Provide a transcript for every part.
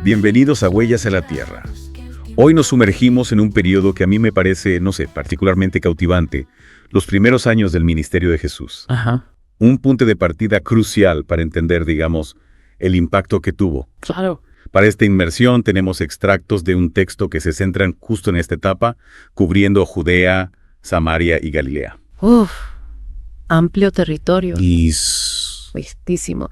Bienvenidos a Huellas a la Tierra. Hoy nos sumergimos en un periodo que a mí me parece, particularmente cautivante, los primeros años del ministerio de Jesús. Ajá. Un punto de partida crucial para entender, el impacto que tuvo. Claro. Para esta inmersión tenemos extractos de un texto que se centran justo en esta etapa, cubriendo Judea, Samaria y Galilea. Amplio territorio. Vastísimo.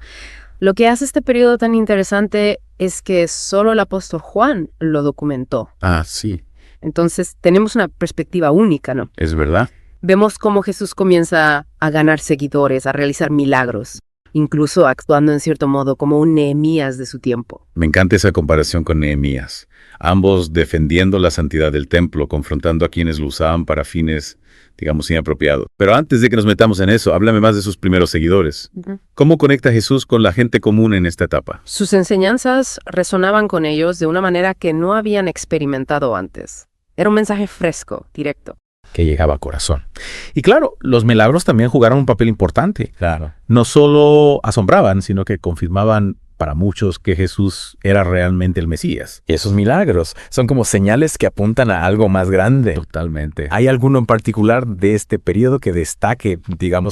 Lo que hace este periodo tan interesante es que solo el apóstol Juan lo documentó. Ah, sí. Entonces tenemos una perspectiva única, ¿no? Es verdad. Vemos cómo Jesús comienza a ganar seguidores, a realizar milagros, incluso actuando en cierto modo como un Nehemías de su tiempo. Me encanta esa comparación con Nehemías. Ambos defendiendo la santidad del templo, confrontando a quienes lo usaban para fines, inapropiados. Pero antes de que nos metamos en eso, háblame más de sus primeros seguidores. ¿Cómo conecta Jesús con la gente común en esta etapa? Sus enseñanzas resonaban con ellos de una manera que no habían experimentado antes. Era un mensaje fresco, directo. Que llegaba a corazón. Y claro, los milagros también jugaron un papel importante. Claro. No solo asombraban, sino que confirmaban para muchos que Jesús era realmente el Mesías. Y esos milagros son como señales que apuntan a algo más grande. Totalmente. ¿Hay alguno en particular de este periodo que destaque,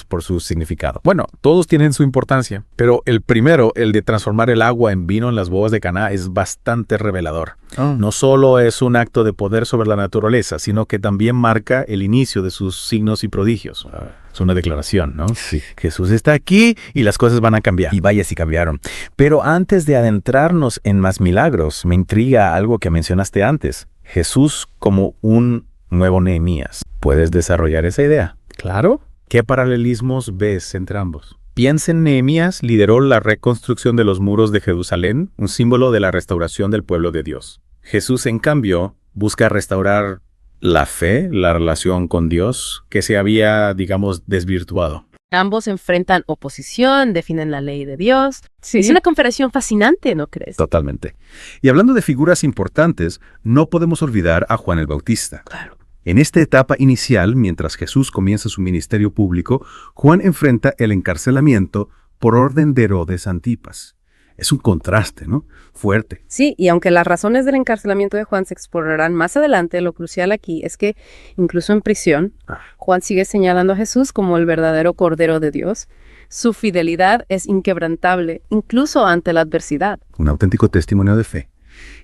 por su significado? Bueno, todos tienen su importancia, pero el primero, el de transformar el agua en vino en las bodas de Caná, es bastante revelador. No solo es un acto de poder sobre la naturaleza, sino que también marca el inicio de sus signos y prodigios. Es una declaración, ¿no? Sí. Jesús está aquí y las cosas van a cambiar. Y vaya si cambiaron. Pero antes de adentrarnos en más milagros, me intriga algo que mencionaste antes. Jesús como un nuevo Nehemías. ¿Puedes desarrollar esa idea? Claro. ¿Qué paralelismos ves entre ambos? Piensa en Nehemías, lideró la reconstrucción de los muros de Jerusalén, un símbolo de la restauración del pueblo de Dios. Jesús, en cambio, busca restaurar la fe, la relación con Dios, que se había, desvirtuado. Ambos enfrentan oposición, definen la ley de Dios. Sí. Es una comparación fascinante, ¿no crees? Totalmente. Y hablando de figuras importantes, no podemos olvidar a Juan el Bautista. Claro. En esta etapa inicial, mientras Jesús comienza su ministerio público, Juan enfrenta el encarcelamiento por orden de Herodes Antipas. Es un contraste, ¿no? Fuerte. Sí, y aunque las razones del encarcelamiento de Juan se explorarán más adelante, lo crucial aquí es que, incluso en prisión, Juan sigue señalando a Jesús como el verdadero Cordero de Dios. Su fidelidad es inquebrantable, incluso ante la adversidad. Un auténtico testimonio de fe.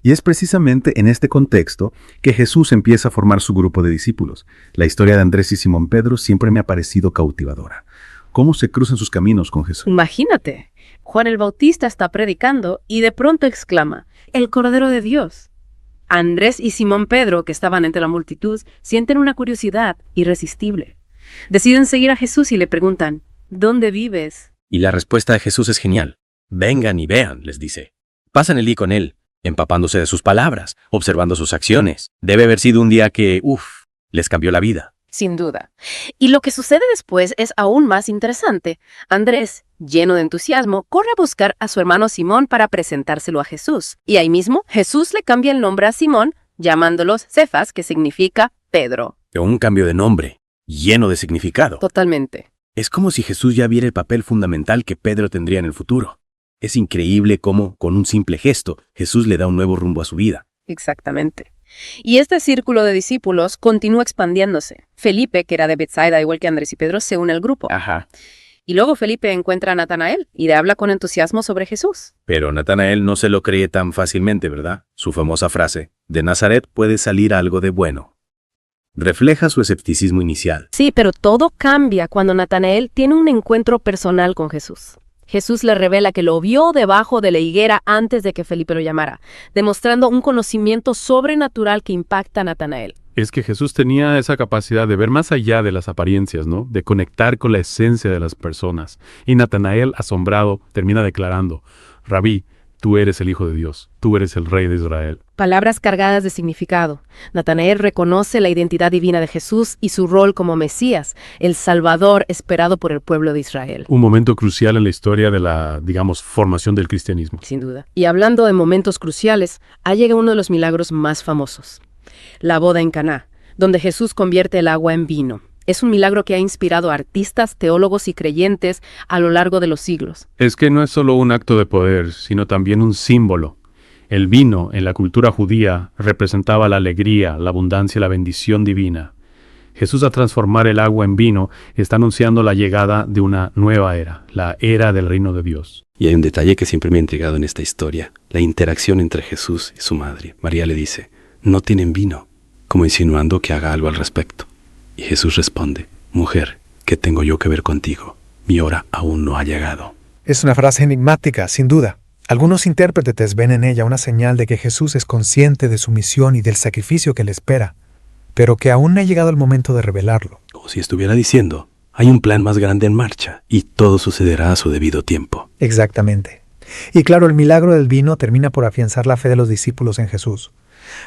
Y es precisamente en este contexto que Jesús empieza a formar su grupo de discípulos. La historia de Andrés y Simón Pedro siempre me ha parecido cautivadora. ¿Cómo se cruzan sus caminos con Jesús? Imagínate, Juan el Bautista está predicando y de pronto exclama, ¡el Cordero de Dios! Andrés y Simón Pedro, que estaban entre la multitud, sienten una curiosidad irresistible. Deciden seguir a Jesús y le preguntan, ¿dónde vives? Y la respuesta de Jesús es genial. Vengan y vean, les dice. Pasan el día con él, empapándose de sus palabras, observando sus acciones. Debe haber sido un día que, les cambió la vida. Sin duda. Y lo que sucede después es aún más interesante. Andrés, lleno de entusiasmo, corre a buscar a su hermano Simón para presentárselo a Jesús. Y ahí mismo, Jesús le cambia el nombre a Simón, llamándolos Cefas, que significa Pedro. Un cambio de nombre, lleno de significado. Totalmente. Es como si Jesús ya viera el papel fundamental que Pedro tendría en el futuro. Es increíble cómo, con un simple gesto, Jesús le da un nuevo rumbo a su vida. Exactamente. Y este círculo de discípulos continúa expandiéndose. Felipe, que era de Betsaida, igual que Andrés y Pedro, se une al grupo. Y luego Felipe encuentra a Natanael y le habla con entusiasmo sobre Jesús. Pero Natanael no se lo cree tan fácilmente, ¿verdad? Su famosa frase, de Nazaret puede salir algo de bueno. Refleja su escepticismo inicial. Sí, pero todo cambia cuando Natanael tiene un encuentro personal con Jesús. Jesús le revela que lo vio debajo de la higuera antes de que Felipe lo llamara, demostrando un conocimiento sobrenatural que impacta a Natanael. Es que Jesús tenía esa capacidad de ver más allá de las apariencias, ¿no? De conectar con la esencia de las personas. Y Natanael, asombrado, termina declarando, Rabí, tú eres el Hijo de Dios, tú eres el Rey de Israel. Palabras cargadas de significado. Natanael reconoce la identidad divina de Jesús y su rol como Mesías, el Salvador esperado por el pueblo de Israel. Un momento crucial en la historia de la, formación del cristianismo. Sin duda. Y hablando de momentos cruciales, ha llegado uno de los milagros más famosos. La boda en Caná, donde Jesús convierte el agua en vino. Es un milagro que ha inspirado a artistas, teólogos y creyentes a lo largo de los siglos. Es que no es solo un acto de poder, sino también un símbolo. El vino, en la cultura judía, representaba la alegría, la abundancia y la bendición divina. Jesús, al transformar el agua en vino, está anunciando la llegada de una nueva era, la era del reino de Dios. Y hay un detalle que siempre me ha intrigado en esta historia, la interacción entre Jesús y su madre. María le dice, no tienen vino, como insinuando que haga algo al respecto. Y Jesús responde, mujer, ¿qué tengo yo que ver contigo? Mi hora aún no ha llegado. Es una frase enigmática, sin duda. Algunos intérpretes ven en ella una señal de que Jesús es consciente de su misión y del sacrificio que le espera, pero que aún no ha llegado el momento de revelarlo. Como si estuviera diciendo, hay un plan más grande en marcha y todo sucederá a su debido tiempo. Exactamente. Y claro, el milagro del vino termina por afianzar la fe de los discípulos en Jesús.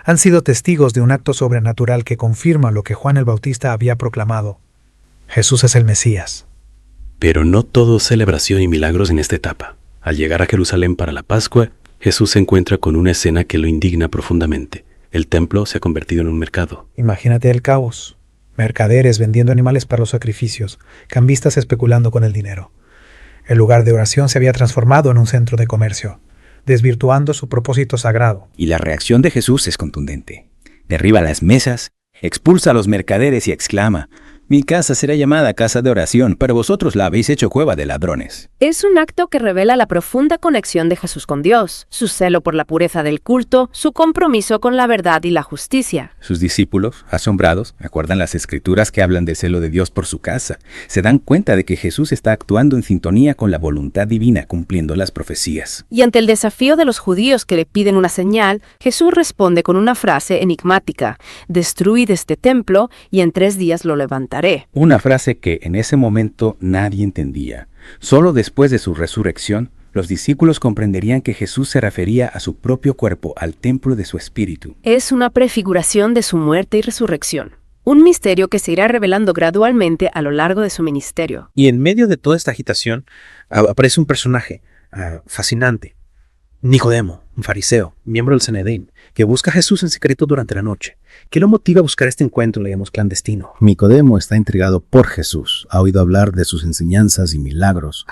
Han sido testigos de un acto sobrenatural que confirma lo que Juan el Bautista había proclamado. Jesús es el Mesías. Pero no todo es celebración y milagros en esta etapa. Al llegar a Jerusalén para la Pascua, Jesús se encuentra con una escena que lo indigna profundamente. El templo se ha convertido en un mercado. Imagínate el caos. Mercaderes vendiendo animales para los sacrificios, cambistas especulando con el dinero. El lugar de oración se había transformado en un centro de comercio, desvirtuando su propósito sagrado. Y la reacción de Jesús es contundente. Derriba las mesas, expulsa a los mercaderes y exclama, mi casa será llamada casa de oración, pero vosotros la habéis hecho cueva de ladrones. Es un acto que revela la profunda conexión de Jesús con Dios, su celo por la pureza del culto, su compromiso con la verdad y la justicia. Sus discípulos, asombrados, acuerdan las escrituras que hablan del celo de Dios por su casa. Se dan cuenta de que Jesús está actuando en sintonía con la voluntad divina, cumpliendo las profecías. Y ante el desafío de los judíos que le piden una señal, Jesús responde con una frase enigmática: destruid este templo y en 3 días lo levantaré. Una frase que en ese momento nadie entendía. Solo después de su resurrección, los discípulos comprenderían que Jesús se refería a su propio cuerpo, al templo de su espíritu. Es una prefiguración de su muerte y resurrección, un misterio que se irá revelando gradualmente a lo largo de su ministerio. Y en medio de toda esta agitación aparece un personaje fascinante, Nicodemo, un fariseo, miembro del Sanedrín, que busca a Jesús en secreto durante la noche. ¿Qué lo motiva a buscar este encuentro, digamos, clandestino? Nicodemo está intrigado por Jesús, ha oído hablar de sus enseñanzas y milagros,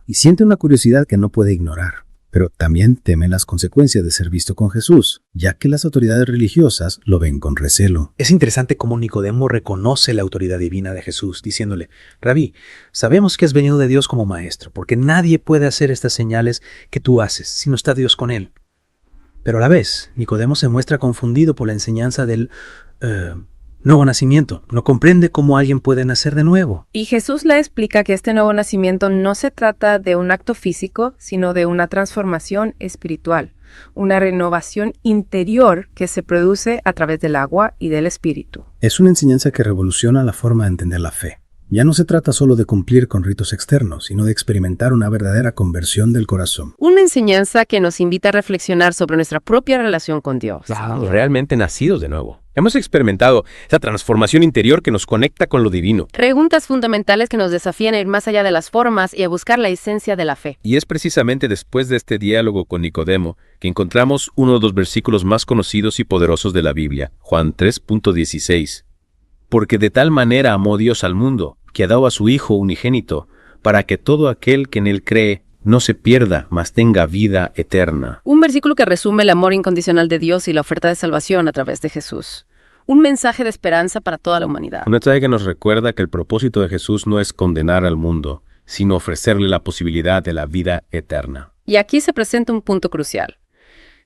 y siente una curiosidad que no puede ignorar. Pero también teme las consecuencias de ser visto con Jesús, ya que las autoridades religiosas lo ven con recelo. Es interesante cómo Nicodemo reconoce la autoridad divina de Jesús, diciéndole, Rabí, sabemos que has venido de Dios como maestro, porque nadie puede hacer estas señales que tú haces si no está Dios con él. Pero a la vez, Nicodemo se muestra confundido por la enseñanza del nuevo nacimiento. No comprende cómo alguien puede nacer de nuevo. Y Jesús le explica que este nuevo nacimiento no se trata de un acto físico, sino de una transformación espiritual, una renovación interior que se produce a través del agua y del espíritu. Es una enseñanza que revoluciona la forma de entender la fe. Ya no se trata solo de cumplir con ritos externos, sino de experimentar una verdadera conversión del corazón. Una enseñanza que nos invita a reflexionar sobre nuestra propia relación con Dios. Realmente nacidos de nuevo. Hemos experimentado esa transformación interior que nos conecta con lo divino. Preguntas fundamentales que nos desafían a ir más allá de las formas y a buscar la esencia de la fe. Y es precisamente después de este diálogo con Nicodemo que encontramos uno de los versículos más conocidos y poderosos de la Biblia, Juan 3.16. Porque de tal manera amó Dios al mundo, que ha dado a su Hijo unigénito, para que todo aquel que en él cree no se pierda, mas tenga vida eterna. Un versículo que resume el amor incondicional de Dios y la oferta de salvación a través de Jesús. Un mensaje de esperanza para toda la humanidad. Un mensaje que nos recuerda que el propósito de Jesús no es condenar al mundo, sino ofrecerle la posibilidad de la vida eterna. Y aquí se presenta un punto crucial.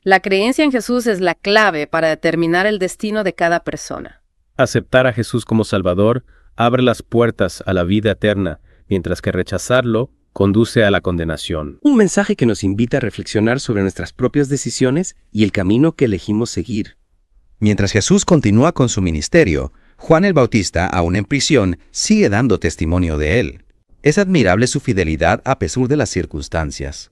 La creencia en Jesús es la clave para determinar el destino de cada persona. Aceptar a Jesús como Salvador abre las puertas a la vida eterna, mientras que rechazarlo conduce a la condenación. Un mensaje que nos invita a reflexionar sobre nuestras propias decisiones y el camino que elegimos seguir. Mientras Jesús continúa con su ministerio, Juan el Bautista, aún en prisión, sigue dando testimonio de él. Es admirable su fidelidad a pesar de las circunstancias.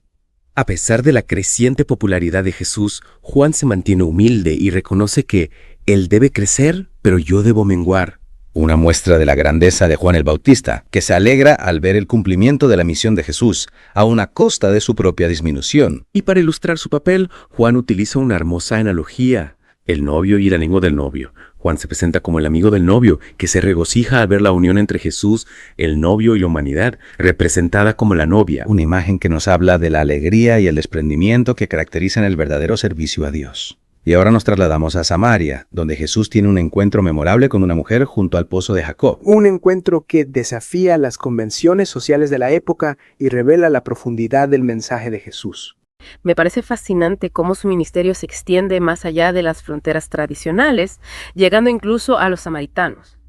A pesar de la creciente popularidad de Jesús, Juan se mantiene humilde y reconoce que él debe crecer, pero yo debo menguar. Una muestra de la grandeza de Juan el Bautista, que se alegra al ver el cumplimiento de la misión de Jesús, aun a costa de su propia disminución. Y para ilustrar su papel, Juan utiliza una hermosa analogía: el novio y el amigo del novio. Juan se presenta como el amigo del novio, que se regocija al ver la unión entre Jesús, el novio y la humanidad, representada como la novia. Una imagen que nos habla de la alegría y el desprendimiento que caracterizan el verdadero servicio a Dios. Y ahora nos trasladamos a Samaria, donde Jesús tiene un encuentro memorable con una mujer junto al pozo de Jacob. Un encuentro que desafía las convenciones sociales de la época y revela la profundidad del mensaje de Jesús. Me parece fascinante cómo su ministerio se extiende más allá de las fronteras tradicionales, llegando incluso a los samaritanos,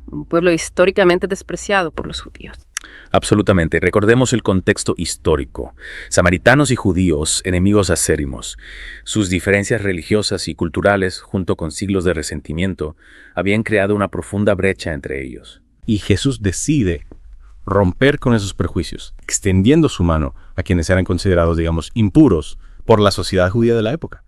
un pueblo históricamente despreciado por los judíos. Absolutamente. Recordemos el contexto histórico. Samaritanos y judíos, enemigos acérrimos. Sus diferencias religiosas y culturales, junto con siglos de resentimiento, habían creado una profunda brecha entre ellos. Y Jesús decide romper con esos prejuicios, extendiendo su mano a quienes eran considerados, digamos, impuros por la sociedad judía de la época.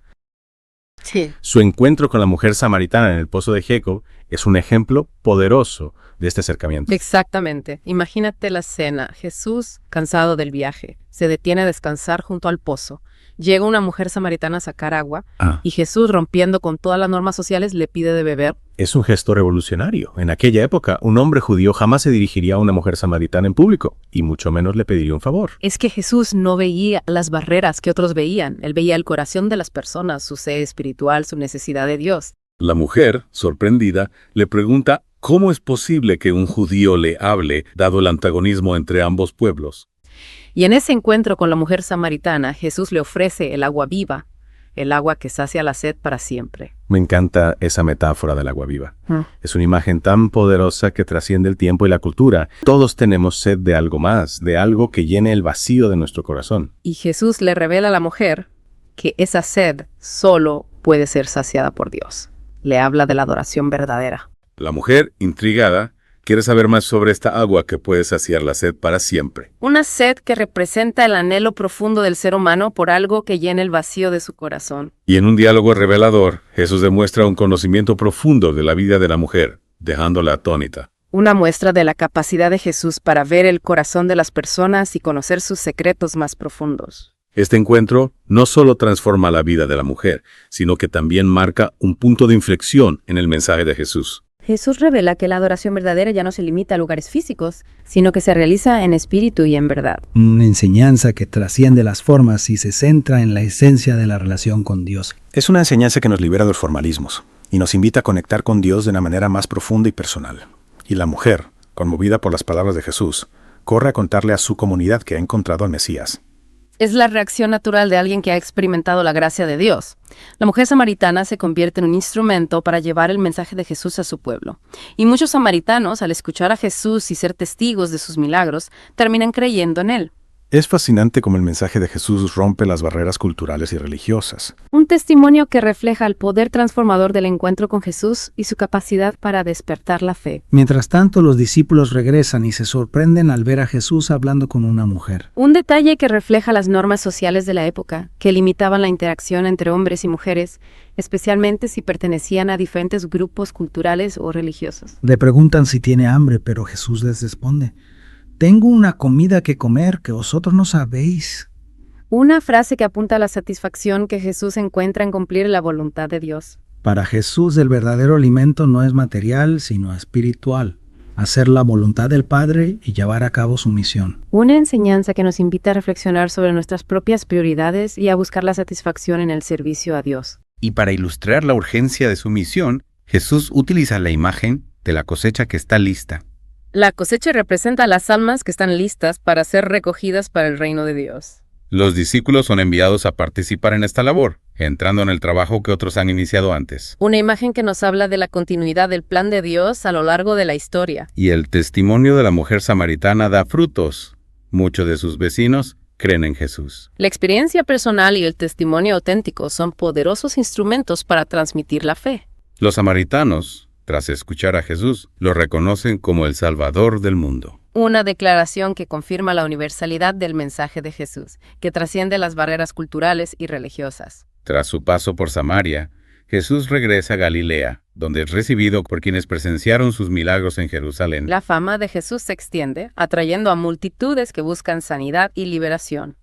Sí. Su encuentro con la mujer samaritana en el pozo de Jacob es un ejemplo poderoso de este acercamiento. Exactamente. Imagínate la escena. Jesús, cansado del viaje, se detiene a descansar junto al pozo. Llega una mujer samaritana a sacar agua y Jesús, rompiendo con todas las normas sociales, le pide de beber. Es un gesto revolucionario. En aquella época, un hombre judío jamás se dirigiría a una mujer samaritana en público, y mucho menos le pediría un favor. Es que Jesús no veía las barreras que otros veían. Él veía el corazón de las personas, su sed espiritual, su necesidad de Dios. La mujer, sorprendida, le pregunta cómo es posible que un judío le hable, dado el antagonismo entre ambos pueblos. Y en ese encuentro con la mujer samaritana, Jesús le ofrece el agua viva, el agua que sacia la sed para siempre. Me encanta esa metáfora del agua viva. Es una imagen tan poderosa que trasciende el tiempo y la cultura. Todos tenemos sed de algo más, de algo que llene el vacío de nuestro corazón. Y Jesús le revela a la mujer que esa sed solo puede ser saciada por Dios. Le habla de la adoración verdadera. La mujer, intrigada, quiere saber más sobre esta agua que puede saciar la sed para siempre. Una sed que representa el anhelo profundo del ser humano por algo que llene el vacío de su corazón. Y en un diálogo revelador, Jesús demuestra un conocimiento profundo de la vida de la mujer, dejándola atónita. Una muestra de la capacidad de Jesús para ver el corazón de las personas y conocer sus secretos más profundos. Este encuentro no solo transforma la vida de la mujer, sino que también marca un punto de inflexión en el mensaje de Jesús. Jesús revela que la adoración verdadera ya no se limita a lugares físicos, sino que se realiza en espíritu y en verdad. Una enseñanza que trasciende las formas y se centra en la esencia de la relación con Dios. Es una enseñanza que nos libera de los formalismos y nos invita a conectar con Dios de una manera más profunda y personal. Y la mujer, conmovida por las palabras de Jesús, corre a contarle a su comunidad que ha encontrado al Mesías. Es la reacción natural de alguien que ha experimentado la gracia de Dios. La mujer samaritana se convierte en un instrumento para llevar el mensaje de Jesús a su pueblo. Y muchos samaritanos, al escuchar a Jesús y ser testigos de sus milagros, terminan creyendo en él. Es fascinante cómo el mensaje de Jesús rompe las barreras culturales y religiosas. Un testimonio que refleja el poder transformador del encuentro con Jesús y su capacidad para despertar la fe. Mientras tanto, los discípulos regresan y se sorprenden al ver a Jesús hablando con una mujer. Un detalle que refleja las normas sociales de la época, que limitaban la interacción entre hombres y mujeres, especialmente si pertenecían a diferentes grupos culturales o religiosos. Le preguntan si tiene hambre, pero Jesús les responde: tengo una comida que comer que vosotros no sabéis. Una frase que apunta a la satisfacción que Jesús encuentra en cumplir la voluntad de Dios. Para Jesús el verdadero alimento no es material, sino espiritual. Hacer la voluntad del Padre y llevar a cabo su misión. Una enseñanza que nos invita a reflexionar sobre nuestras propias prioridades y a buscar la satisfacción en el servicio a Dios. Y para ilustrar la urgencia de su misión, Jesús utiliza la imagen de la cosecha que está lista. La cosecha representa las almas que están listas para ser recogidas para el reino de Dios. Los discípulos son enviados a participar en esta labor, entrando en el trabajo que otros han iniciado antes. Una imagen que nos habla de la continuidad del plan de Dios a lo largo de la historia. Y el testimonio de la mujer samaritana da frutos. Muchos de sus vecinos creen en Jesús. La experiencia personal y el testimonio auténtico son poderosos instrumentos para transmitir la fe. Los samaritanos, tras escuchar a Jesús, lo reconocen como el Salvador del mundo. Una declaración que confirma la universalidad del mensaje de Jesús, que trasciende las barreras culturales y religiosas. Tras su paso por Samaria, Jesús regresa a Galilea, donde es recibido por quienes presenciaron sus milagros en Jerusalén. La fama de Jesús se extiende, atrayendo a multitudes que buscan sanidad y liberación.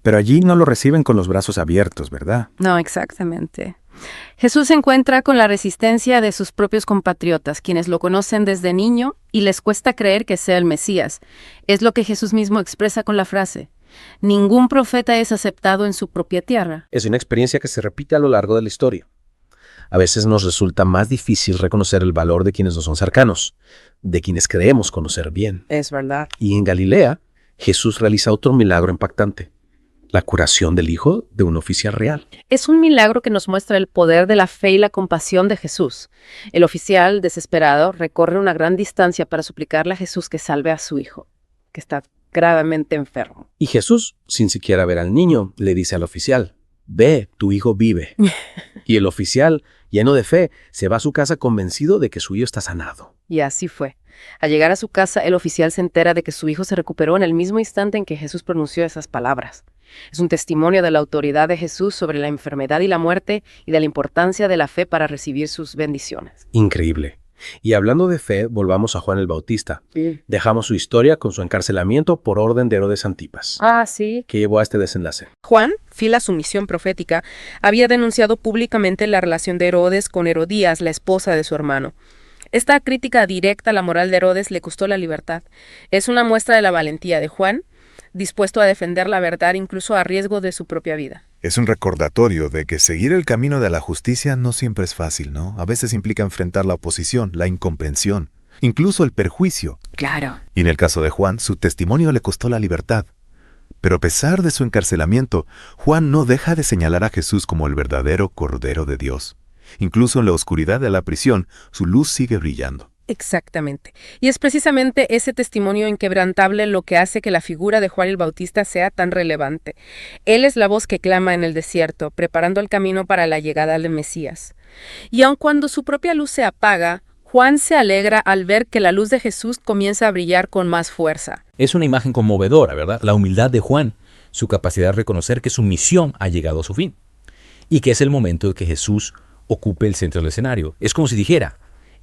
Pero allí no lo reciben con los brazos abiertos, ¿verdad? No, exactamente. Jesús se encuentra con la resistencia de sus propios compatriotas, quienes lo conocen desde niño y les cuesta creer que sea el Mesías. Es lo que Jesús mismo expresa con la frase: ningún profeta es aceptado en su propia tierra. Es una experiencia que se repite a lo largo de la historia. A veces nos resulta más difícil reconocer el valor de quienes nos son cercanos, de quienes creemos conocer bien. Es verdad. Y en Galilea, Jesús realiza otro milagro impactante: la curación del hijo de un oficial real. Es un milagro que nos muestra el poder de la fe y la compasión de Jesús. El oficial, desesperado, recorre una gran distancia para suplicarle a Jesús que salve a su hijo, que está gravemente enfermo. Y Jesús, sin siquiera ver al niño, le dice al oficial: ve, tu hijo vive. Y el oficial, lleno de fe, se va a su casa convencido de que su hijo está sanado. Y así fue. Al llegar a su casa, el oficial se entera de que su hijo se recuperó en el mismo instante en que Jesús pronunció esas palabras. Es un testimonio de la autoridad de Jesús sobre la enfermedad y la muerte y de la importancia de la fe para recibir sus bendiciones. Increíble. Y hablando de fe, volvamos a Juan el Bautista. Sí. Dejamos su historia con su encarcelamiento por orden de Herodes Antipas, Sí. que llevó a este desenlace. Juan, fiel a su misión profética, había denunciado públicamente la relación de Herodes con Herodías, la esposa de su hermano. Esta crítica directa a la moral de Herodes le costó la libertad. Es una muestra de la valentía de Juan, dispuesto a defender la verdad incluso a riesgo de su propia vida. Es un recordatorio de que seguir el camino de la justicia no siempre es fácil, ¿no? A veces implica enfrentar la oposición, la incomprensión, incluso el perjuicio. Claro. Y en el caso de Juan, su testimonio le costó la libertad. Pero a pesar de su encarcelamiento, Juan no deja de señalar a Jesús como el verdadero Cordero de Dios. Incluso en la oscuridad de la prisión, su luz sigue brillando. Exactamente. Y es precisamente ese testimonio inquebrantable lo que hace que la figura de Juan el Bautista sea tan relevante. Él es la voz que clama en el desierto, preparando el camino para la llegada del Mesías. Y aun cuando su propia luz se apaga, Juan se alegra al ver que la luz de Jesús comienza a brillar con más fuerza. Es una imagen conmovedora, ¿verdad? La humildad de Juan, su capacidad de reconocer que su misión ha llegado a su fin y que es el momento de que Jesús ocupe el centro del escenario. Es como si dijera: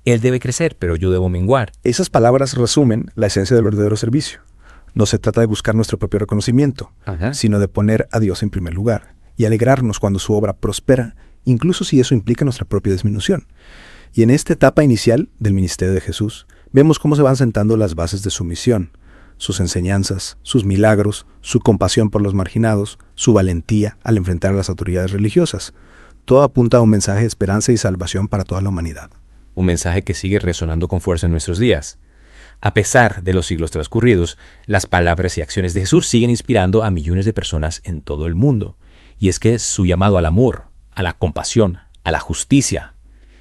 Él debe crecer, pero yo debo menguar. Esas palabras resumen la esencia del verdadero servicio. No se trata de buscar nuestro propio reconocimiento, sino de poner a Dios en primer lugar y alegrarnos cuando su obra prospera, incluso si eso implica nuestra propia disminución. Y en esta etapa inicial del ministerio de Jesús, vemos cómo se van sentando las bases de su misión, sus enseñanzas, sus milagros, su compasión por los marginados, su valentía al enfrentar a las autoridades religiosas. Todo apunta a un mensaje de esperanza y salvación para toda la humanidad. Un mensaje que sigue resonando con fuerza en nuestros días. A pesar de los siglos transcurridos, las palabras y acciones de Jesús siguen inspirando a millones de personas en todo el mundo. Y es que su llamado al amor, a la compasión, a la justicia,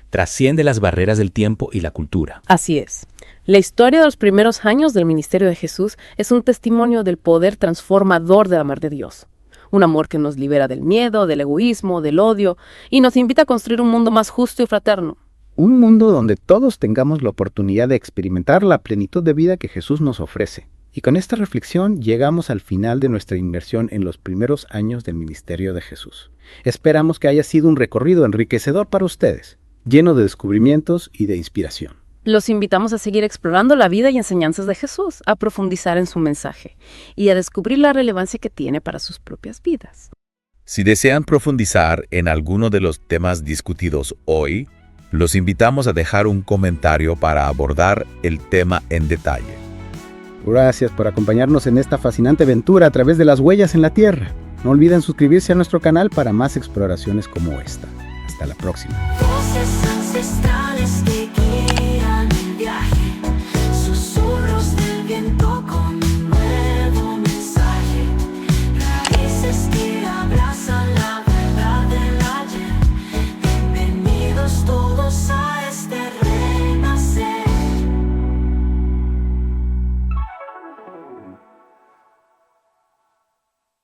trasciende las barreras del tiempo y la cultura. Así es. La historia de los primeros años del ministerio de Jesús es un testimonio del poder transformador del amor de Dios. Un amor que nos libera del miedo, del egoísmo, del odio y nos invita a construir un mundo más justo y fraterno. Un mundo donde todos tengamos la oportunidad de experimentar la plenitud de vida que Jesús nos ofrece. Y con esta reflexión llegamos al final de nuestra inmersión en los primeros años del ministerio de Jesús. Esperamos que haya sido un recorrido enriquecedor para ustedes, lleno de descubrimientos y de inspiración. Los invitamos a seguir explorando la vida y enseñanzas de Jesús, a profundizar en su mensaje y a descubrir la relevancia que tiene para sus propias vidas. Si desean profundizar en alguno de los temas discutidos hoy, los invitamos a dejar un comentario para abordar el tema en detalle. Gracias por acompañarnos en esta fascinante aventura a través de las huellas en la Tierra. No olviden suscribirse a nuestro canal para más exploraciones como esta. Hasta la próxima. Voces ancestrales que guían el viaje. Todos a este